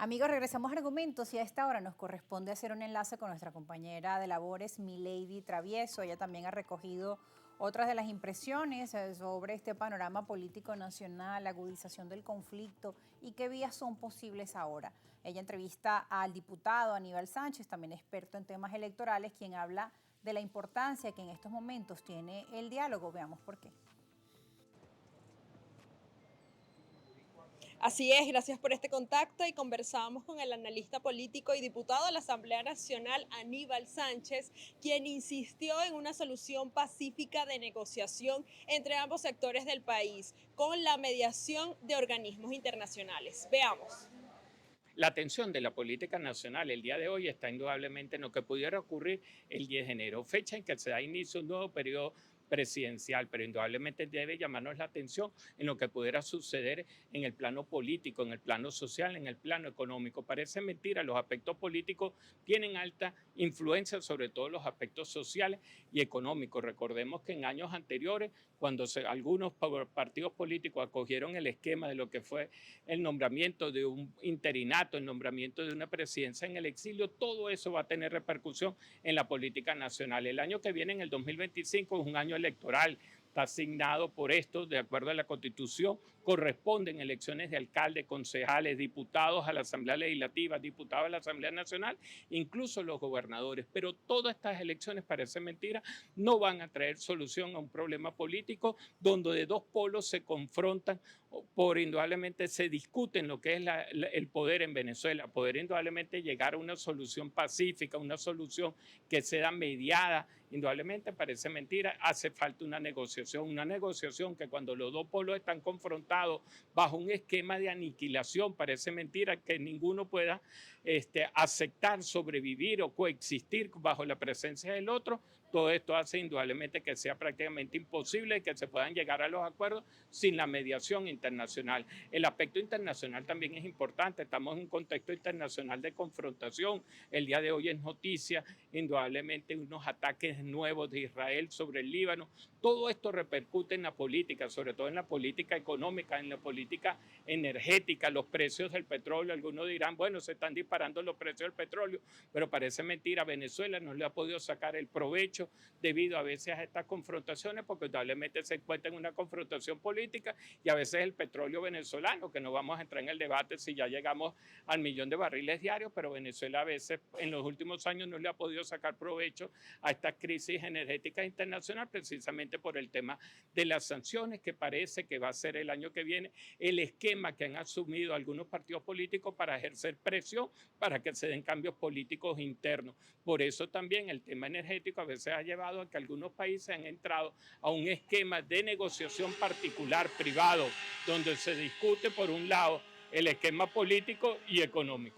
Amigos, regresamos a Argumentos y a esta hora nos corresponde hacer un enlace con nuestra compañera de labores, Milady Travieso. Ella también ha recogido otras de las impresiones sobre este panorama político nacional, la agudización del conflicto y qué vías son posibles ahora. Ella entrevista al diputado Aníbal Sánchez, también experto en temas electorales, quien habla de la importancia que en estos momentos tiene el diálogo. Veamos por qué. Así es, gracias por este contacto y conversamos con el analista político y diputado de la Asamblea Nacional, Aníbal Sánchez, quien insistió en una solución pacífica de negociación entre ambos sectores del país, con la mediación de organismos internacionales. Veamos. La atención de la política nacional el día de hoy está indudablemente en lo que pudiera ocurrir el 10 de enero, fecha en que se da inicio a un nuevo periodo presidencial, pero indudablemente debe llamarnos la atención en lo que pudiera suceder en el plano político, en el plano social, en el plano económico. Parece mentira, los aspectos políticos tienen alta influencia sobre todo los aspectos sociales y económicos. Recordemos que en años anteriores, cuando algunos partidos políticos acogieron el esquema de lo que fue el nombramiento de un interinato, el nombramiento de una presidencia en el exilio, todo eso va a tener repercusión en la política nacional. El año que viene, en el 2025, es un año electoral, está asignado por esto, de acuerdo a la Constitución, corresponden elecciones de alcaldes, concejales, diputados a la Asamblea Legislativa, diputados a la Asamblea Nacional, incluso los gobernadores. Pero todas estas elecciones, parece mentira, no van a traer solución a un problema político donde de dos polos se confrontan, por indudablemente se discuten lo que es el poder en Venezuela, poder indudablemente llegar a una solución pacífica, una solución que sea mediada. Indudablemente parece mentira, hace falta una negociación que cuando los dos polos están confrontados bajo un esquema de aniquilación, parece mentira que ninguno pueda aceptar, sobrevivir o coexistir bajo la presencia del otro. Todo esto hace indudablemente que sea prácticamente imposible que se puedan llegar a los acuerdos sin la mediación internacional. El aspecto internacional también es importante, estamos en un contexto internacional de confrontación. El día de hoy es noticia indudablemente unos ataques nuevos de Israel sobre el Líbano. Todo esto repercute en la política, sobre todo en la política económica, en la política energética, los precios del petróleo. Algunos dirán, bueno, se están disparando los precios del petróleo, pero parece mentira. Venezuela no le ha podido sacar el provecho debido a veces a estas confrontaciones, porque indudablemente se encuentra en una confrontación política y a veces el petróleo venezolano, que no vamos a entrar en el debate si ya llegamos al 1.000.000 de barriles diarios, pero Venezuela a veces en los últimos años no le ha podido sacar provecho a esta crisis energética internacional, precisamente por el tema de las sanciones, que parece que va a ser el año que viene el esquema que han asumido algunos partidos políticos para ejercer presión para que se den cambios políticos internos. Por eso también el tema energético a veces ha llevado a que algunos países han entrado a un esquema de negociación particular, privado, donde se discute por un lado el esquema político y económico.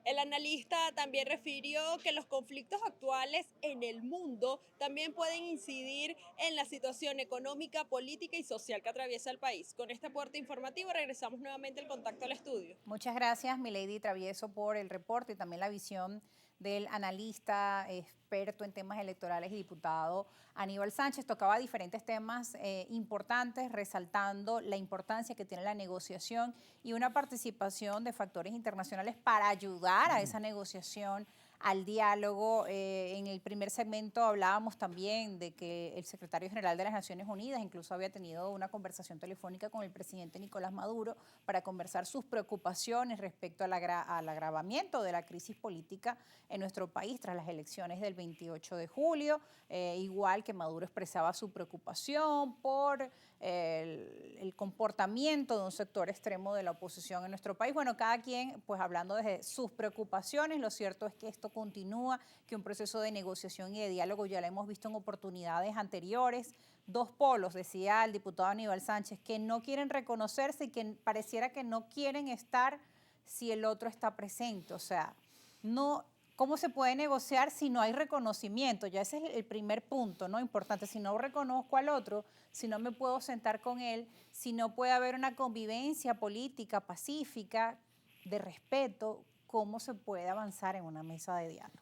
El analista también refirió que los conflictos actuales en el mundo también pueden incidir en la situación económica, política y social que atraviesa el país. Con este aporte informativo regresamos nuevamente el contacto al estudio. Muchas gracias, Milady Travieso, por el reporte y también la visión del analista, experto en temas electorales y diputado Aníbal Sánchez. Tocaba diferentes temas importantes, resaltando la importancia que tiene la negociación y una participación de factores internacionales para ayudar a esa negociación, al diálogo. En el primer segmento hablábamos también de que el secretario general de las Naciones Unidas incluso había tenido una conversación telefónica con el presidente Nicolás Maduro para conversar sus preocupaciones respecto al agravamiento de la crisis política en nuestro país tras las elecciones del 28 de julio. Igual que Maduro expresaba su preocupación por el comportamiento de un sector extremo de la oposición en nuestro país. Bueno, cada quien pues hablando desde sus preocupaciones. Lo cierto es que esto continúa, que un proceso de negociación y de diálogo ya lo hemos visto en oportunidades anteriores. Dos polos, decía el diputado Aníbal Sánchez, que no quieren reconocerse y que pareciera que no quieren estar si el otro está presente. O sea, no, ¿cómo se puede negociar si no hay reconocimiento? Ya ese es el primer punto, ¿no? Importante. Si no reconozco al otro, si no me puedo sentar con él, si no puede haber una convivencia política, pacífica, de respeto, ¿cómo se puede avanzar en una mesa de diálogo?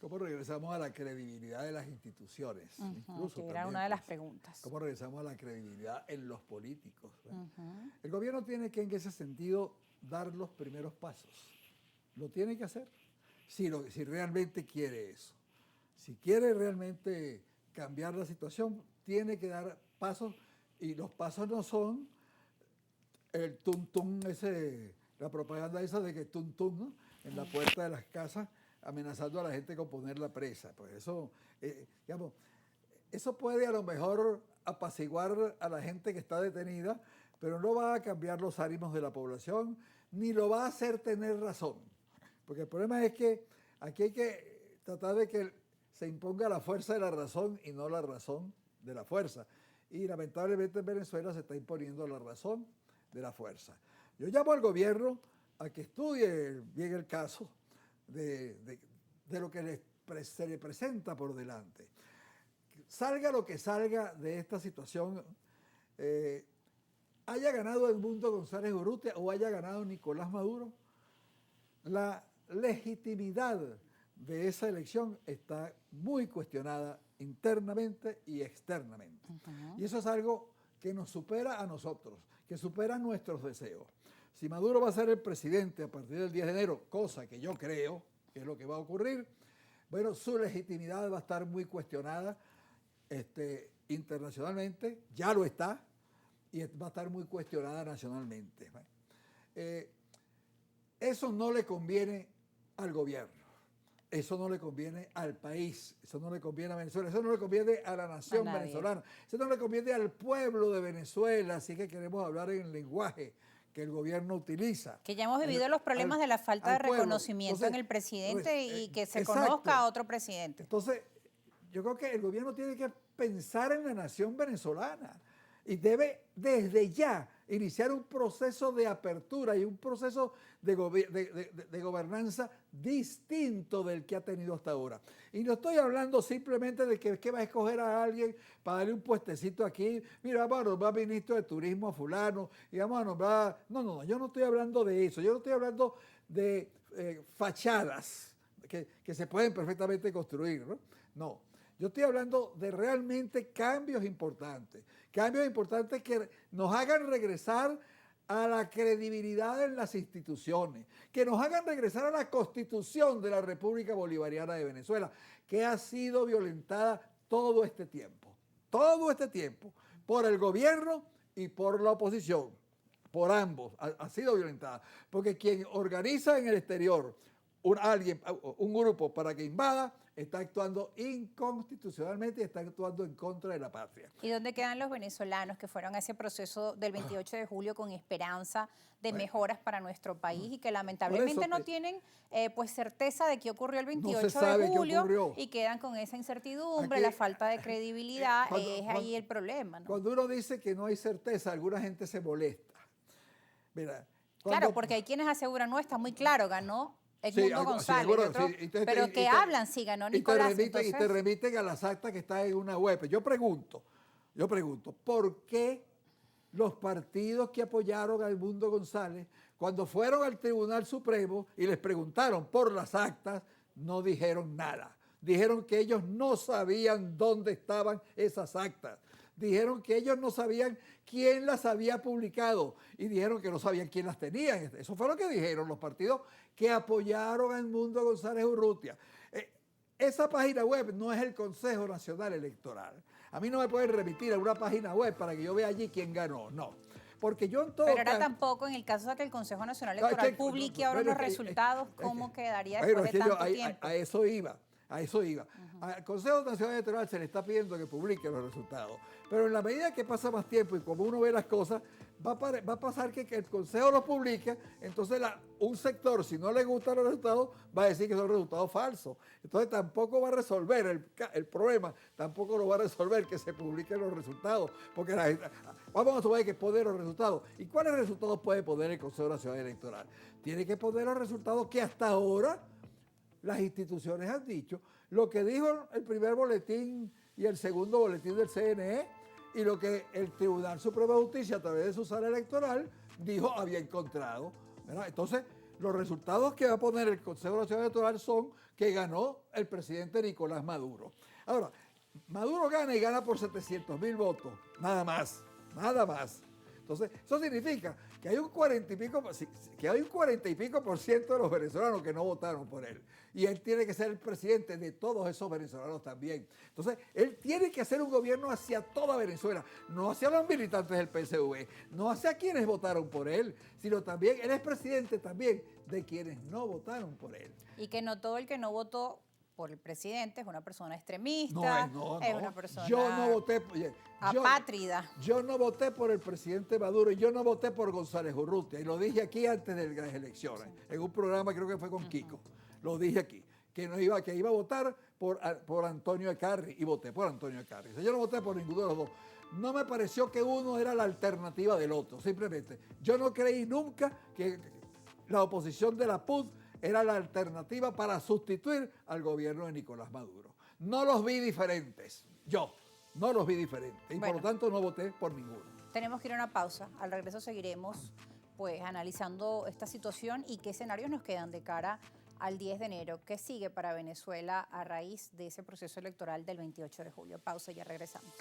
¿Cómo regresamos a la credibilidad de las instituciones? Incluso Que era también, una de las pues, preguntas. ¿cómo regresamos a la credibilidad en los políticos? El gobierno tiene que, en ese sentido, dar los primeros pasos. Lo tiene que hacer si realmente quiere eso. Si quiere realmente cambiar la situación, tiene que dar pasos, y los pasos no son el tum-tum ese, la propaganda esa de que tum-tum, ¿no?, en la puerta de las casas amenazando a la gente con ponerla presa. Pues eso, digamos, eso puede a lo mejor apaciguar a la gente que está detenida, pero no va a cambiar los ánimos de la población, ni lo va a hacer tener razón. Porque el problema es que aquí hay que tratar de que se imponga la fuerza de la razón y no la razón de la fuerza. Y lamentablemente en Venezuela se está imponiendo la razón de la fuerza. Yo llamo al gobierno a que estudie bien el caso de lo que se le presenta por delante. Salga lo que salga de esta situación, haya ganado Edmundo González Urrutia o haya ganado Nicolás Maduro, la legitimidad de esa elección está muy cuestionada internamente y externamente. Y eso es algo que nos supera a nosotros, que supera nuestros deseos. Si Maduro va a ser el presidente a partir del 10 de enero, cosa que yo creo que es lo que va a ocurrir, bueno, su legitimidad va a estar muy cuestionada internacionalmente, ya lo está, y va a estar muy cuestionada nacionalmente. Eso no le conviene al gobierno, eso no le conviene al país, eso no le conviene a Venezuela, eso no le conviene a la nación venezolana, eso no le conviene al pueblo de Venezuela, así que queremos hablar en el lenguaje que el gobierno utiliza. Que ya hemos vivido los problemas de la falta de reconocimiento en el presidente y que se conozca a otro presidente. Entonces, yo creo que el gobierno tiene que pensar en la nación venezolana y debe desde ya iniciar un proceso de apertura y un proceso de gobernanza distinto del que ha tenido hasta ahora. Y no estoy hablando simplemente de que va a escoger a alguien para darle un puestecito aquí. Mira, vamos a nombrar ministro de turismo a fulano y vamos a nombrar... No, yo no estoy hablando de eso. Yo no estoy hablando de fachadas que se pueden perfectamente construir, ¿no? No. Yo estoy hablando de realmente cambios importantes que nos hagan regresar a la credibilidad en las instituciones, que nos hagan regresar a la Constitución de la República Bolivariana de Venezuela, que ha sido violentada todo este tiempo, por el gobierno y por la oposición, por ambos, ha sido violentada, porque quien organiza en el exterior un grupo para que invada, está actuando inconstitucionalmente y está actuando en contra de la patria. ¿Y dónde quedan los venezolanos que fueron a ese proceso del 28 de julio con esperanza de mejoras para nuestro país y que lamentablemente no tienen pues certeza de qué ocurrió el 28 de julio y quedan con esa incertidumbre, la falta de credibilidad, ahí el problema, ¿no? Cuando uno dice que no hay certeza, alguna gente se molesta. Mira, claro, porque hay quienes aseguran, no, está muy claro, ganó Edmundo González, pero que hablan, sí, ganó Nicolás. Y te remiten a las actas que están en una web. Yo pregunto, ¿por qué los partidos que apoyaron a Edmundo González, cuando fueron al Tribunal Supremo y les preguntaron por las actas, no dijeron nada? Dijeron que ellos no sabían dónde estaban esas actas. Dijeron que ellos no sabían quién las había publicado y dijeron que no sabían quién las tenía. Eso fue lo que dijeron los partidos que apoyaron a Edmundo González Urrutia. Esa página web no es el Consejo Nacional Electoral. A mí no me pueden remitir a una página web para que yo vea allí quién ganó, no. Porque yo en todo Pero ahora tampoco, en el caso de que el Consejo Nacional Electoral publique ahora los resultados, ¿cómo quedaría después de tanto tiempo? A eso iba. Al Consejo Nacional Electoral se le está pidiendo que publique los resultados. Pero en la medida que pasa más tiempo y como uno ve las cosas, va a pasar que el Consejo los publique, entonces un sector, si no le gustan los resultados, va a decir que son resultados falsos. Entonces tampoco va a resolver el problema, tampoco lo va a resolver que se publiquen los resultados. Porque la gente, vamos a suponer que pone los resultados. ¿Y cuáles resultados puede poner el Consejo Nacional Electoral? Tiene que poner los resultados que hasta ahora las instituciones han dicho, lo que dijo el primer boletín y el segundo boletín del CNE y lo que el Tribunal Supremo de Justicia a través de su sala electoral dijo había encontrado, ¿verdad? Entonces, los resultados que va a poner el Consejo Nacional Electoral son que ganó el presidente Nicolás Maduro. Ahora, Maduro gana y gana por 700.000 votos, nada más. Entonces, eso significa que hay un 40 y pico, que hay un 40 y pico por ciento de los venezolanos que no votaron por él. Y él tiene que ser el presidente de todos esos venezolanos también. Entonces, él tiene que hacer un gobierno hacia toda Venezuela, no hacia los militantes del PSV, no hacia quienes votaron por él, sino también, él es presidente también de quienes no votaron por él. Y que no todo el que no votó por el presidente es una persona extremista, es una persona yo no voté, apátrida. Yo no voté por el presidente Maduro y yo no voté por González Urrutia. Y lo dije aquí antes de las elecciones, en un programa creo que fue con Kiko. Lo dije aquí, que iba a votar por Antonio Ecarri y voté por Antonio Ecarri. O sea, yo no voté por ninguno de los dos. No me pareció que uno era la alternativa del otro, simplemente. Yo no creí nunca que la oposición de la PUD era la alternativa para sustituir al gobierno de Nicolás Maduro. No los vi diferentes, yo no los vi diferentes y por lo tanto no voté por ninguno. Tenemos que ir a una pausa, al regreso seguiremos pues analizando esta situación y qué escenarios nos quedan de cara al 10 de enero, qué sigue para Venezuela a raíz de ese proceso electoral del 28 de julio. Pausa y ya regresamos.